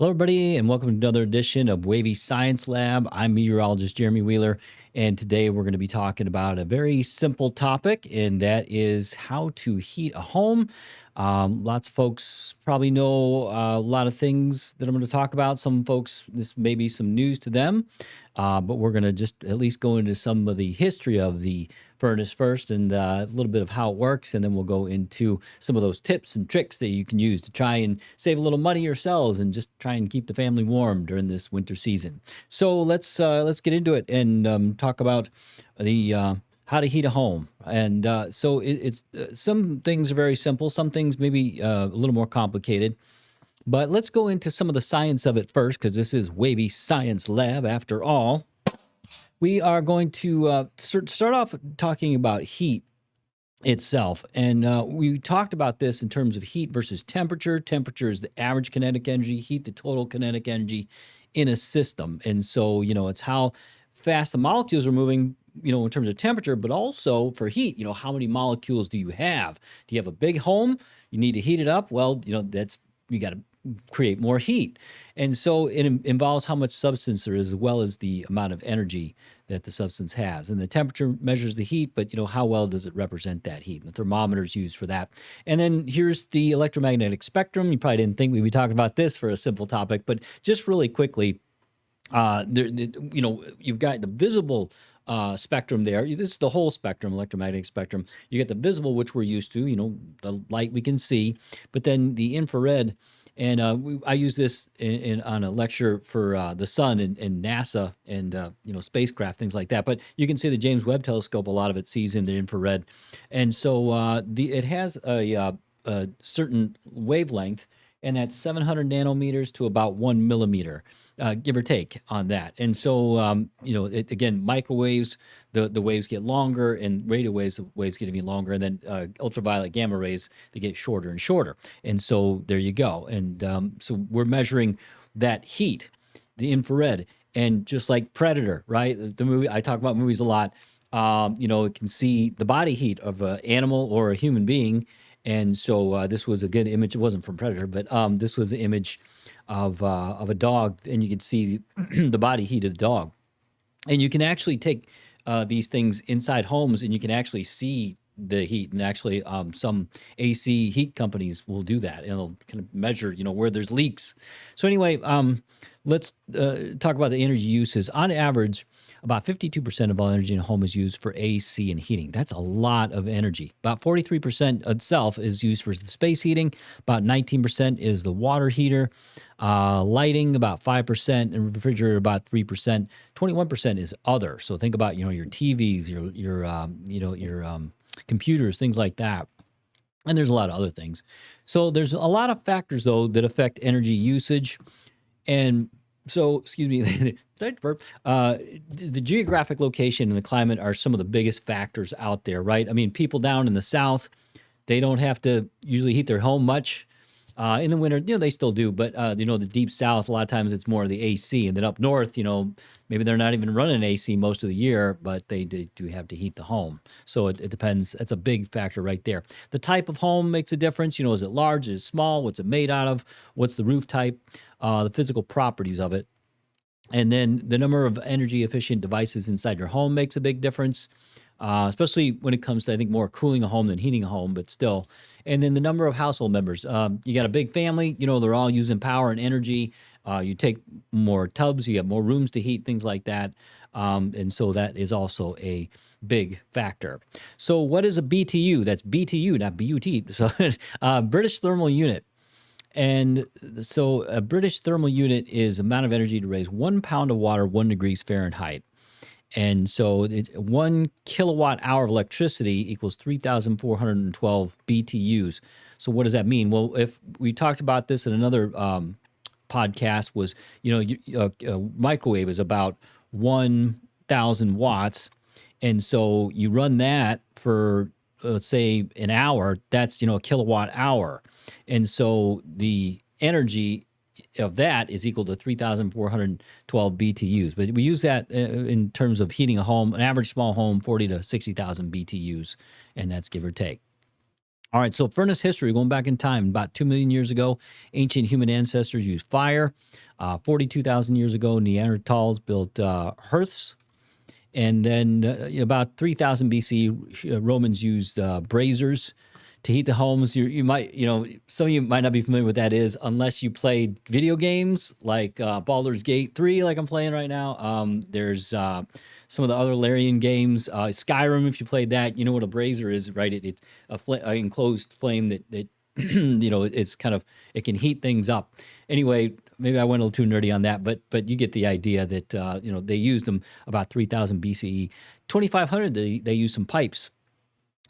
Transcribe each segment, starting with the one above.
Hello, everybody, and welcome to another edition of WAVY Science Lab. I'm meteorologist Jeremy Wheeler, and today we're going to be talking about a very simple topic, and that is how to heat a home. Lots of folks probably know a lot of things that I'm going to talk about. Some folks, this may be some news to them, but we're going to just at least go into some of the history of the furnace first and a little bit of how it works, and then we'll go into some of those tips and tricks that you can use to try and save a little money yourselves and just try and keep the family warm during this winter season. So let's get into it and talk about the how to heat a home. And so it's some things are very simple, some things maybe a little more complicated. But let's go into some of the science of it first, because this is WAVY Science Lab after all. We are going to start off talking about heat itself. And we talked about this in terms of heat versus temperature. Temperature is the average kinetic energy, heat the total kinetic energy in a system. And so, it's how fast the molecules are moving, in terms of temperature, but also for heat, how many molecules do you have? Do you have a big home? You need to heat it up? Well, you got to create more heat. And so it involves how much substance there is, as well as the amount of energy that the substance has. And the temperature measures the heat, but how well does it represent that heat? And the thermometer is used for that. And then here's the electromagnetic spectrum. You probably didn't think we'd be talking about this for a simple topic, but just really quickly, you've got the visible spectrum there. This is the whole spectrum, electromagnetic spectrum. You get the visible, which we're used to, the light we can see, but then the infrared. And I use this on a lecture for the sun and NASA and, spacecraft, things like that. But you can see the James Webb Telescope, a lot of it sees in the infrared. And so it has a certain wavelength, and that's 700 nanometers to about 1 millimeter, give or take on that. And so, again, microwaves, the waves get longer, and radio waves, the waves get even longer. And then ultraviolet gamma rays, they get shorter and shorter. And so there you go. And so we're measuring that heat, the infrared, and just like Predator, right? The movie, I talk about movies a lot. It can see the body heat of an animal or a human being. And so this was a good image. It wasn't from Predator, but this was an image of a dog, and you can see the body heat of the dog. And you can actually take these things inside homes, and you can actually see the heat. And actually, some AC heat companies will do that, and they'll kind of measure, where there's leaks. So anyway, let's talk about the energy uses. On average, about 52% of all energy in a home is used for AC and heating. That's a lot of energy. About 43% itself is used for the space heating. About 19% is the water heater. Lighting, about 5%, and refrigerator, about 3%. 21% is other. So think about, your TVs, your computers, things like that. And there's a lot of other things. So there's a lot of factors, though, that affect energy usage. And so, excuse me, the geographic location and the climate are some of the biggest factors out there, right? I mean, people down in the South, they don't have to usually heat their home much. In the winter, they still do, but, the deep South, a lot of times it's more of the AC. And then up north, maybe they're not even running AC most of the year, but they do have to heat the home. So it depends. That's a big factor right there. The type of home makes a difference. Is it large? Is it small? What's it made out of? What's the roof type? The physical properties of it. And then the number of energy efficient devices inside your home makes a big difference. Especially when it comes to, I think, more cooling a home than heating a home, but still. And then the number of household members. You got a big family, they're all using power and energy. You take more tubs, you have more rooms to heat, things like that. And so that is also a big factor. So what is a BTU? That's BTU, not BUT. So British thermal unit. And so a British thermal unit is amount of energy to raise 1 pound of water 1 degrees Fahrenheit. And so 1 kilowatt hour of electricity equals 3,412 BTUs. So what does that mean? Well, if we talked about this in another podcast, was, a microwave is about 1,000 watts. And so you run that for, let's say, an hour, that's, a kilowatt hour. And so the energy of that is equal to 3,412 BTUs. But we use that in terms of heating a home, an average small home, 40 to 60,000 BTUs, and that's give or take. All right, so furnace history, going back in time, about 2 million years ago, ancient human ancestors used fire. 42,000 years ago, Neanderthals built hearths. And then about 3000 BC, Romans used braziers to heat the homes. You might, some of you might not be familiar with what that is unless you played video games like Baldur's Gate 3, like I'm playing right now. There's some of the other Larian games. Skyrim, if you played that, you know what a brazier is, right? It's a enclosed flame that it's kind of, it can heat things up. Anyway, maybe I went a little too nerdy on that, but you get the idea that they used them about 3000 BCE. 2500, they used some pipes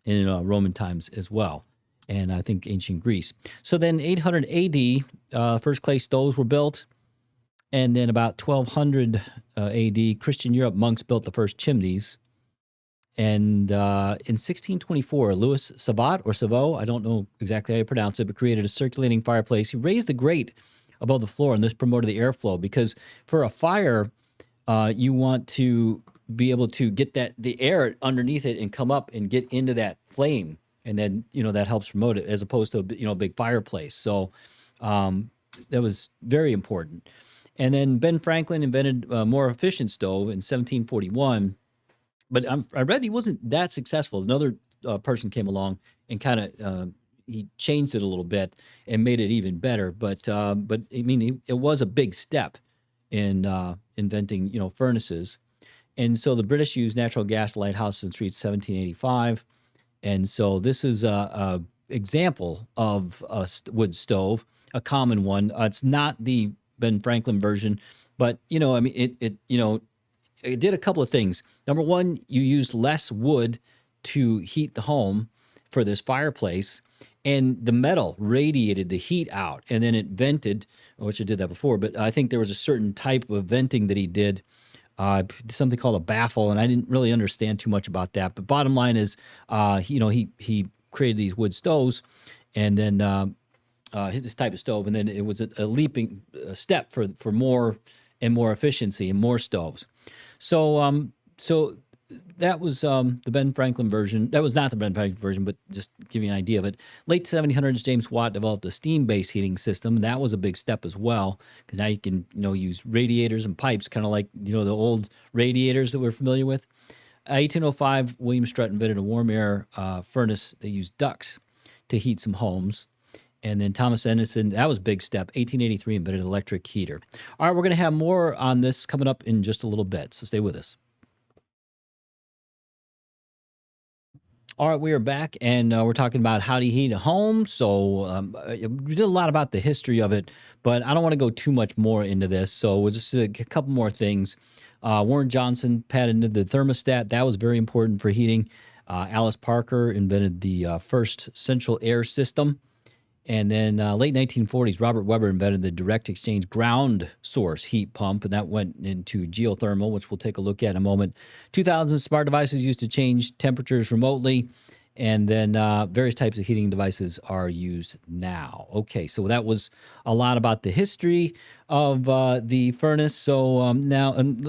in Roman times as well, and I think ancient Greece. So then 800 AD, first clay stoves were built, and then about 1200 AD, Christian Europe monks built the first chimneys. And in 1624, Louis Savat, or Savot, I don't know exactly how you pronounce it, but created a circulating fireplace. He raised the grate above the floor, and this promoted the airflow, because for a fire, you want to be able to get the air underneath it and come up and get into that flame, and then that helps promote it, as opposed to a big fireplace. So that was very important. And then Ben Franklin invented a more efficient stove in 1741. But I read he wasn't that successful. Another person came along and kind of he changed it a little bit and made it even better. But I mean, it was a big step in inventing furnaces. And so the British used natural gas lighthouses in streets 1785. And so this is a example of a wood stove, a common one. It's not the Ben Franklin version, but I mean, it did a couple of things. Number one, you used less wood to heat the home for this fireplace, and the metal radiated the heat out, and then it vented, which it did that before, but I think there was a certain type of venting that he did, something called a baffle, and I didn't really understand too much about that. But bottom line is, he created these wood stoves, and then this type of stove, and then it was a leaping step for more and more efficiency and more stoves. So that was the Ben Franklin version. That was not the Ben Franklin version, but just giving you an idea of it. Late 1700s, James Watt developed a steam-based heating system. That was a big step as well, because now you can use radiators and pipes, kind of like the old radiators that we're familiar with. 1805, William Strutt invented a warm air furnace that used ducts to heat some homes. And then Thomas Edison, that was a big step. 1883, invented an electric heater. All right, we're going to have more on this coming up in just a little bit, so stay with us. All right, we are back, and we're talking about how to heat a home. So we did a lot about the history of it, but I don't want to go too much more into this. So we'll just a couple more things. Warren Johnson patented the thermostat. That was very important for heating. Alice Parker invented the first central air system. And then late 1940s, Robert Weber invented the direct exchange ground source heat pump, and that went into geothermal, which we'll take a look at in a moment. 2000, smart devices used to change temperatures remotely, and then various types of heating devices are used now. Okay, so that was a lot about the history of the furnace. So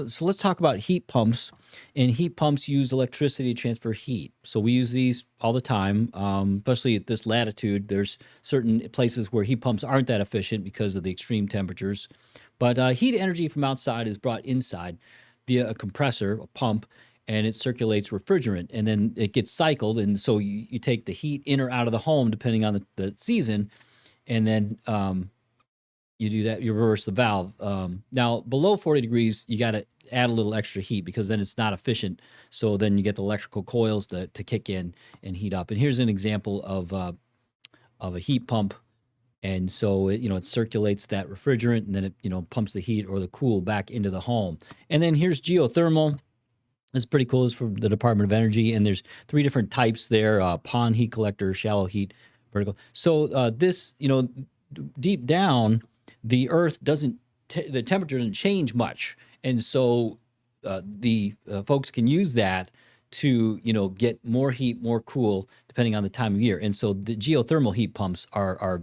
so let's talk about heat pumps. And heat pumps use electricity to transfer heat. So we use these all the time, especially at this latitude. There's certain places where heat pumps aren't that efficient because of the extreme temperatures. But heat energy from outside is brought inside via a compressor, a pump, and it circulates refrigerant. And then it gets cycled. And so you take the heat in or out of the home, depending on the season. And then you do that, you reverse the valve. Now, below 40 degrees, you got to add a little extra heat, because then it's not efficient. So then you get the electrical coils to kick in and heat up. And here's an example of a heat pump. And so it circulates that refrigerant, and then it pumps the heat or the cool back into the home. And then here's geothermal. It's pretty cool. It's from the Department of Energy, and there's 3 different types there: pond heat collector, shallow heat, vertical. So this, deep down, the Earth the temperature doesn't change much. And so the folks can use that to, get more heat, more cool, depending on the time of year. And so the geothermal heat pumps are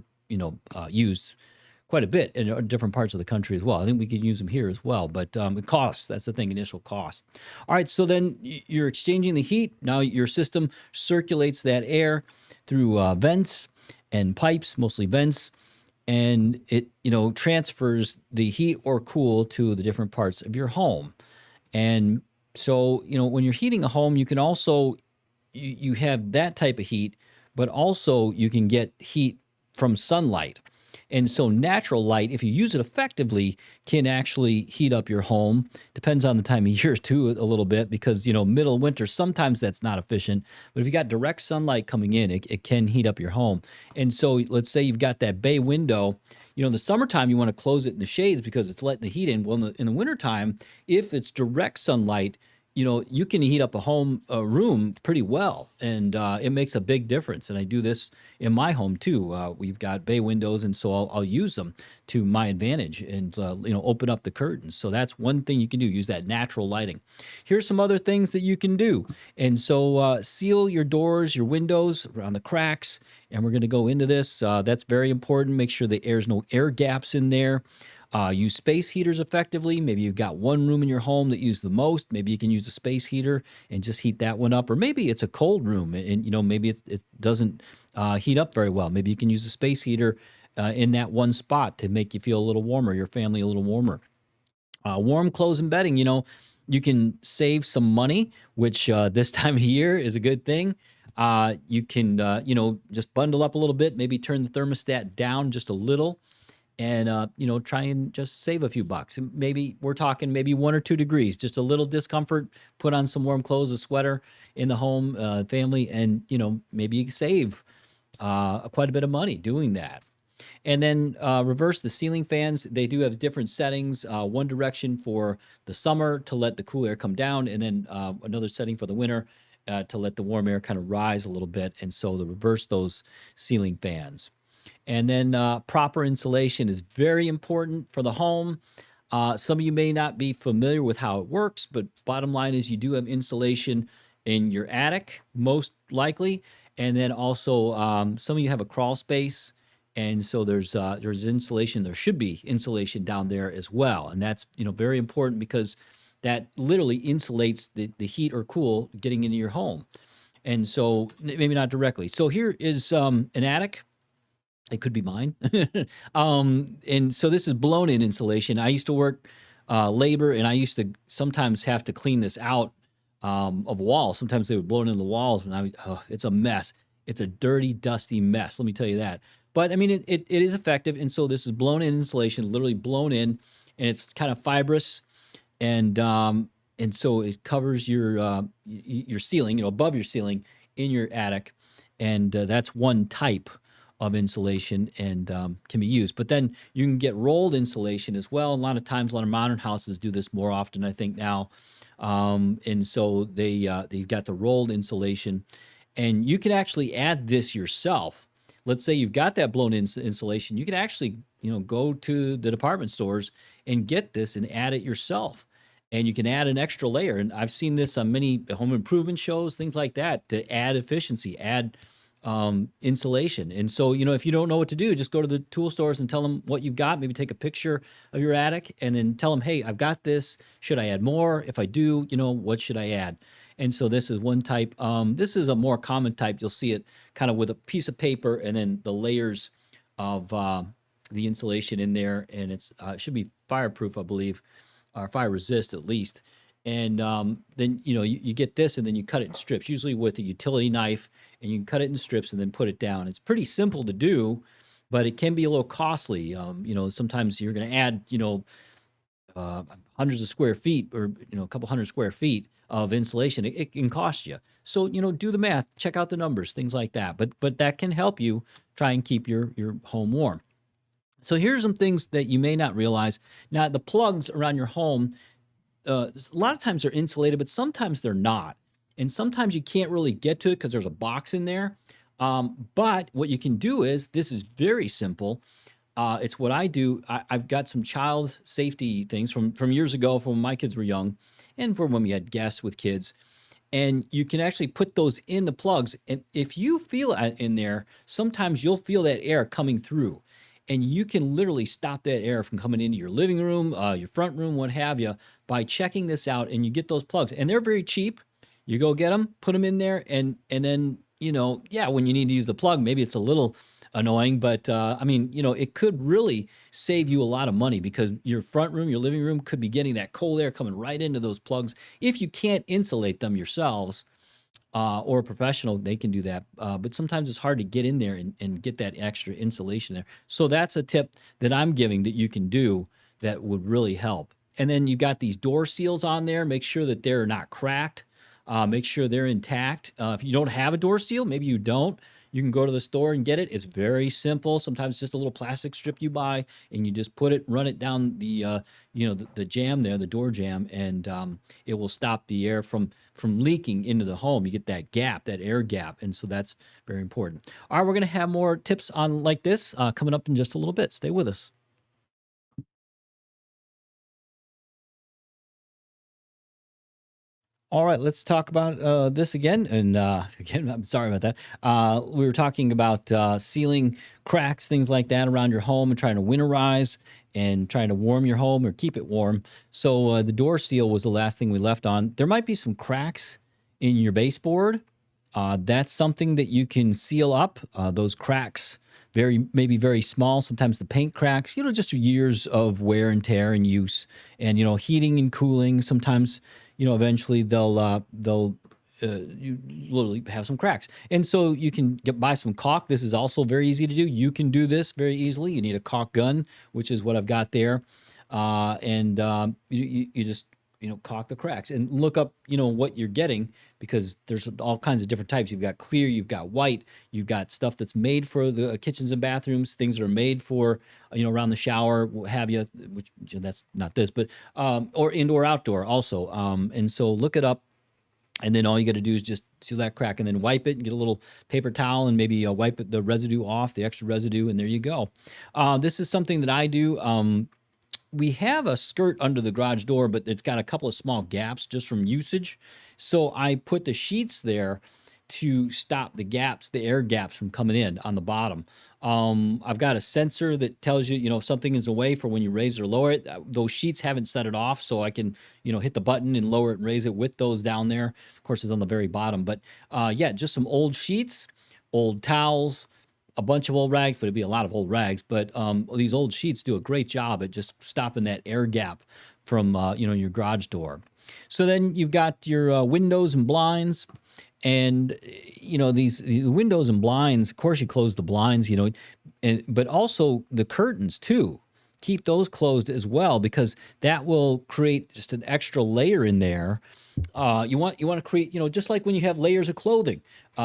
used quite a bit in different parts of the country as well. I think we could use them here as well, but it costs. That's the thing, initial cost. All right, so then you're exchanging the heat. Now your system circulates that air through vents and pipes, mostly vents, and it transfers the heat or cool to the different parts of your home. And so when you're heating a home, you can also you have that type of heat, but also you can get heat from sunlight. And so natural light, if you use it effectively, can actually heat up your home. Depends on the time of year too, a little bit, because middle of winter, sometimes that's not efficient. But if you got direct sunlight coming in, it can heat up your home. And so let's say you've got that bay window. In the summertime, you want to close it in the shades because it's letting the heat in. Well, in the wintertime, if it's direct sunlight, you can heat up a room pretty well, and it makes a big difference. And I do this in my home too. We've got bay windows, and so I'll use them to my advantage and open up the curtains. So that's one thing you can do. Use that natural lighting. Here's some other things that you can do. And so seal your doors, your windows around the cracks. And we're going to go into this. That's very important. Make sure there's no air gaps in there. Use space heaters effectively. Maybe you've got one room in your home that uses the most. Maybe you can use a space heater and just heat that one up. Or maybe it's a cold room and maybe it doesn't heat up very well. Maybe you can use a space heater in that one spot to make you feel a little warmer, your family a little warmer. Warm clothes and bedding, you can save some money, which this time of year is a good thing. You can, just bundle up a little bit, maybe turn the thermostat down just a little. And, try and just save a few bucks. Maybe we're talking maybe 1 or 2 degrees, just a little discomfort, put on some warm clothes, a sweater in the home, family, and, maybe you save quite a bit of money doing that. And then reverse the ceiling fans. They do have different settings. One direction for the summer to let the cool air come down, and then another setting for the winter to let the warm air kind of rise a little bit. And so to reverse those ceiling fans. And then proper insulation is very important for the home. Some of you may not be familiar with how it works, but bottom line is you do have insulation in your attic, most likely. And then also some of you have a crawl space. And so there's insulation. There should be insulation down there as well. And that's very important because that literally insulates the heat or cool getting into your home. And so maybe not directly. So here is an attic. It could be mine. And so this is blown-in insulation. I used to work labor, and I used to sometimes have to clean this out of walls. Sometimes they were blown in the walls, and it's a mess. It's a dirty, dusty mess, let me tell you that. But, I mean, it is effective, and so this is blown-in insulation, literally blown in, and it's kind of fibrous, and so it covers your ceiling, above your ceiling in your attic, and that's one type of insulation and can be used. But then you can get rolled insulation as well. A lot of times, a lot of modern houses do this more often, I think, now. And so they've got the rolled insulation, and you can actually add this yourself. Let's say you've got that blown insulation. You can actually, go to the department stores and get this and add it yourself. And you can add an extra layer. And I've seen this on many home improvement shows, things like that, to add efficiency, add insulation. And so, if you don't know what to do, just go to the tool stores and tell them what you've got. Maybe take a picture of your attic and then tell them, hey, I've got this. Should I add more? If I do, what should I add? And so this is one type. This is a more common type. You'll see it kind of with a piece of paper and then the layers of the insulation in there. And it should be fireproof, I believe, or fire resist at least. And then, you get this and then you cut it in strips, usually with a utility knife, and you can cut it in strips and then put it down. It's pretty simple to do, but it can be a little costly. Sometimes you're going to add, hundreds of square feet or, a couple hundred square feet of insulation. It can cost you. So, do the math, check out the numbers, things like that. But that can help you try and keep your home warm. So here's some things that you may not realize. Now, the plugs around your home, a lot of times they're insulated, but sometimes they're not. And sometimes you can't really get to it because there's a box in there. But what you can do is, this is very simple. It's what I do. I've got some child safety things from years ago, from when my kids were young, and from when we had guests with kids. And you can actually put those in the plugs. And if you feel it in there, sometimes you'll feel that air coming through. and you can literally stop that air from coming into your living room, your front room, what have you, by checking this out. And you get those plugs, and they're very cheap. You go get them, put them in there, and then, yeah, when you need to use the plug, maybe it's a little annoying, but I mean, it could really save you a lot of money, because your front room, your living room could be getting that cold air coming right into those plugs. If you can't insulate them yourselves, or a professional, they can do that. But sometimes it's hard to get in there and get that extra insulation there. So that's a tip that I'm giving that you can do that would really help. And then you got these door seals on there. Make sure that they're not cracked. Make sure they're intact. If you don't have a door seal, maybe you don't, you can go to the store and get it. It's very simple. Sometimes it's just a little plastic strip you buy, and you just put it, run it down the jamb there, the door jamb, and it will stop the air from leaking into the home. You get that gap, that air gap, and so that's very important. All right, we're going to have more tips on like this coming up in just a little bit. Stay with us. All right, let's talk about this again. And again, I'm sorry about that. We were talking about sealing cracks, things like that around your home, and trying to winterize and trying to warm your home or keep it warm. So the door seal was the last thing we left on. There might be some cracks in your baseboard. That's something that you can seal up. Those cracks, maybe very small. Sometimes the paint cracks, just years of wear and tear and use, and heating and cooling. Sometimes, eventually they'll you literally have some cracks. And so you can buy some caulk. This is also very easy to do. You can do this very easily. You need a caulk gun, which is what I've got there. And you just, caulk the cracks and look up, what you're getting, because there's all kinds of different types. You've got clear, you've got white, you've got stuff that's made for the kitchens and bathrooms, things that are made for, around the shower, what have you, which that's not this, but, or indoor, outdoor also. And so look it up. And then all you got to do is just seal that crack and then wipe it and get a little paper towel and maybe wipe the residue off, the extra residue, and there you go. This is something that I do. We have a skirt under the garage door, but it's got a couple of small gaps just from usage. So I put the sheets there to stop the gaps, the air gaps from coming in on the bottom. I've got a sensor that tells you, if something is away for when you raise or lower it. Those sheets haven't set it off, so I can, hit the button and lower it and raise it with those down there. Of course, it's on the very bottom. But yeah, just some old sheets, old towels, a bunch of old rags, but it'd be a lot of old rags. But these old sheets do a great job at just stopping that air gap from, your garage door. So then you've got your windows and blinds. And, these windows and blinds, of course, you close the blinds, but also the curtains too. Keep those closed as well, because that will create just an extra layer in there. You want to create, just like when you have layers of clothing,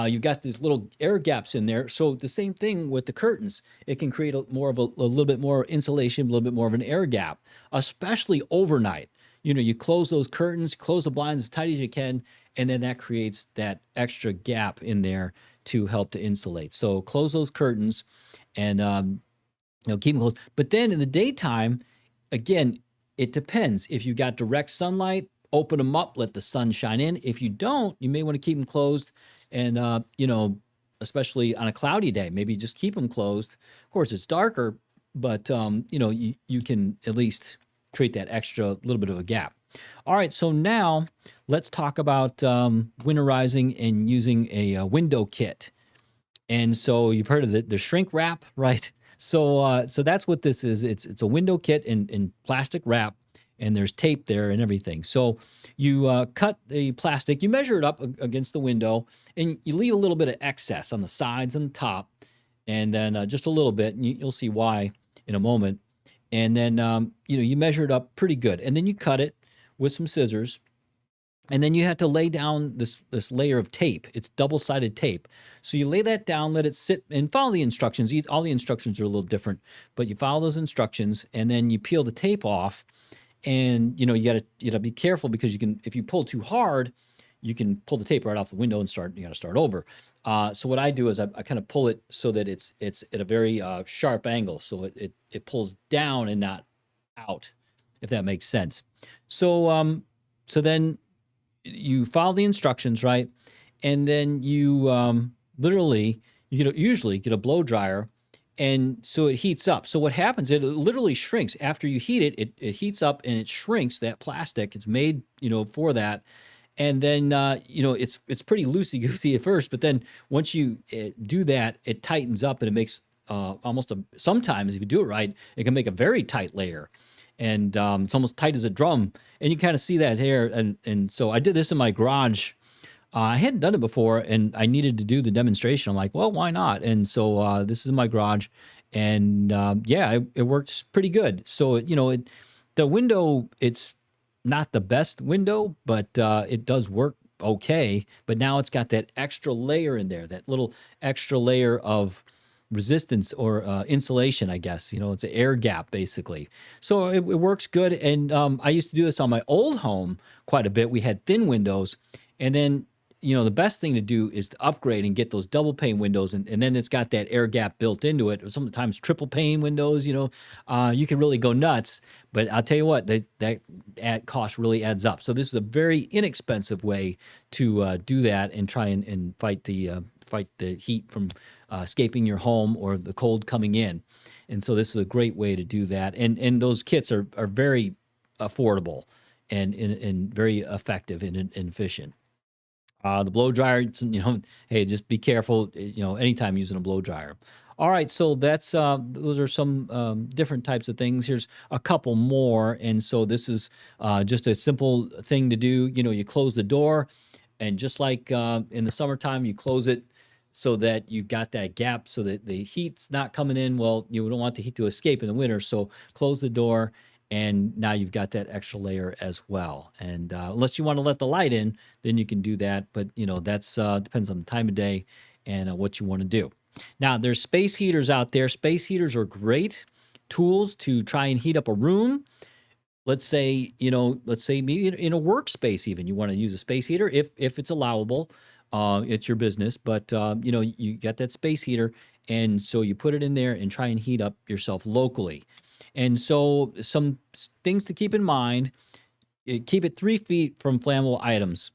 you've got these little air gaps in there. So the same thing with the curtains, it can create a little bit more insulation, a little bit more of an air gap, especially overnight. You close those curtains, close the blinds as tight as you can, and then that creates that extra gap in there to help to insulate. So close those curtains and keep them closed. But then in the daytime, again, it depends. If you've got direct sunlight, open them up, let the sun shine in. If you don't, you may want to keep them closed. And, especially on a cloudy day, maybe just keep them closed. Of course, it's darker, but, you can at least create that extra little bit of a gap. All right, so now let's talk about winterizing and using a window kit. And so you've heard of the shrink wrap, right? So that's what this is. It's a window kit in plastic wrap, and there's tape there and everything. So you cut the plastic, you measure it up against the window, and you leave a little bit of excess on the sides and the top, and then just a little bit, and you'll see why in a moment. And then you measure it up pretty good, and then you cut it with some scissors. And then you have to lay down this layer of tape. It's double-sided tape. So you lay that down, let it sit, and follow the instructions. All the instructions are a little different, but you follow those instructions, and then you peel the tape off. And you gotta be careful, because if you pull too hard, you can pull the tape right off the window and you gotta start over. So what I do is I kind of pull it so that it's at a very sharp angle, so it pulls down and not out, if that makes sense. So then you follow the instructions, right? And then you literally usually get a blow dryer, and so it heats up. So what happens, it literally shrinks. After you heat it, it heats up and it shrinks that plastic. It's made, for that. And then, it's pretty loosey-goosey at first, but then once you do that, it tightens up and it makes sometimes if you do it right, it can make a very tight layer. And it's almost tight as a drum. And you kind of see that here. And so I did this in my garage. I hadn't done it before, and I needed to do the demonstration. I'm like, well, why not? And so this is in my garage, and it works pretty good. So the window, it's not the best window, but it does work okay. But now it's got that extra layer in there, that little extra layer of resistance or insulation, I guess. It's an air gap basically. So it works good. And I used to do this on my old home quite a bit. We had thin windows, and then the best thing to do is to upgrade and get those double pane windows, and then it's got that air gap built into it. Or sometimes triple pane windows, you can really go nuts. But I'll tell you what, that cost really adds up. So this is a very inexpensive way to do that and try and fight the heat from escaping your home or the cold coming in. And so this is a great way to do that. And those kits are very affordable and very effective and efficient. The blow dryer, hey, just be careful, anytime using a blow dryer. All right, so that's those are some different types of things. Here's a couple more, and so this is just a simple thing to do. You close the door, and just like in the summertime, you close it so that you've got that gap so that the heat's not coming in. Well, you don't want the heat to escape in the winter, so close the door. And now you've got that extra layer as well. And unless you want to let the light in, then you can do that. But, that's depends on the time of day and what you want to do. Now, there's space heaters out there. Space heaters are great tools to try and heat up a room. Let's say maybe in a workspace even, you want to use a space heater if it's allowable. It's your business. But, you got that space heater. And so you put it in there and try and heat up yourself locally. And so some things to keep in mind, keep it 3 feet from flammable items.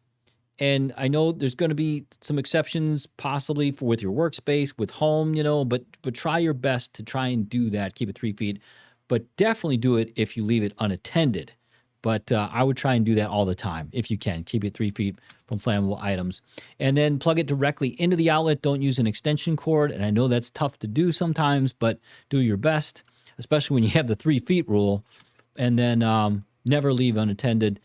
And I know there's going to be some exceptions possibly with your workspace, with home, but try your best to try and do that. Keep it 3 feet, but definitely do it if you leave it unattended. But I would try and do that all the time if you can. Keep it 3 feet from flammable items. And then plug it directly into the outlet. Don't use an extension cord. And I know that's tough to do sometimes, but do your best, especially when you have the 3 feet rule. And then never leave unattended.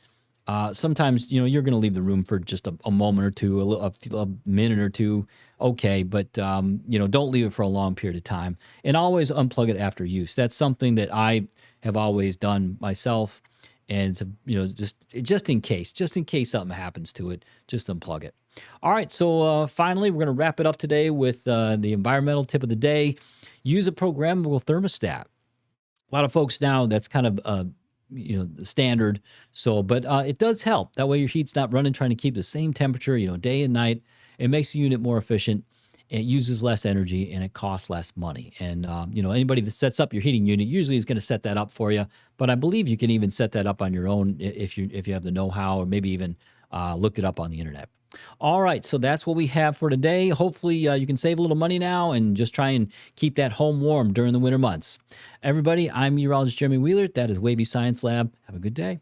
Sometimes, you're going to leave the room for just a moment or two, a minute or two. Okay, but, don't leave it for a long period of time. And always unplug it after use. That's something that I have always done myself. And it's, just in case something happens to it, just unplug it. All right, so finally, we're going to wrap it up today with the environmental tip of the day. Use a programmable thermostat. A lot of folks now, that's kind of standard. So, but it does help. That way your heat's not running, trying to keep the same temperature, day and night. It makes the unit more efficient. It uses less energy and it costs less money. And, anybody that sets up your heating unit usually is going to set that up for you. But I believe you can even set that up on your own if you have the know-how, or maybe even look it up on the internet. All right, so that's what we have for today. Hopefully you can save a little money now and just try and keep that home warm during the winter months. Everybody, I'm meteorologist Jeremy Wheeler. That is WAVY Science Lab. Have a good day.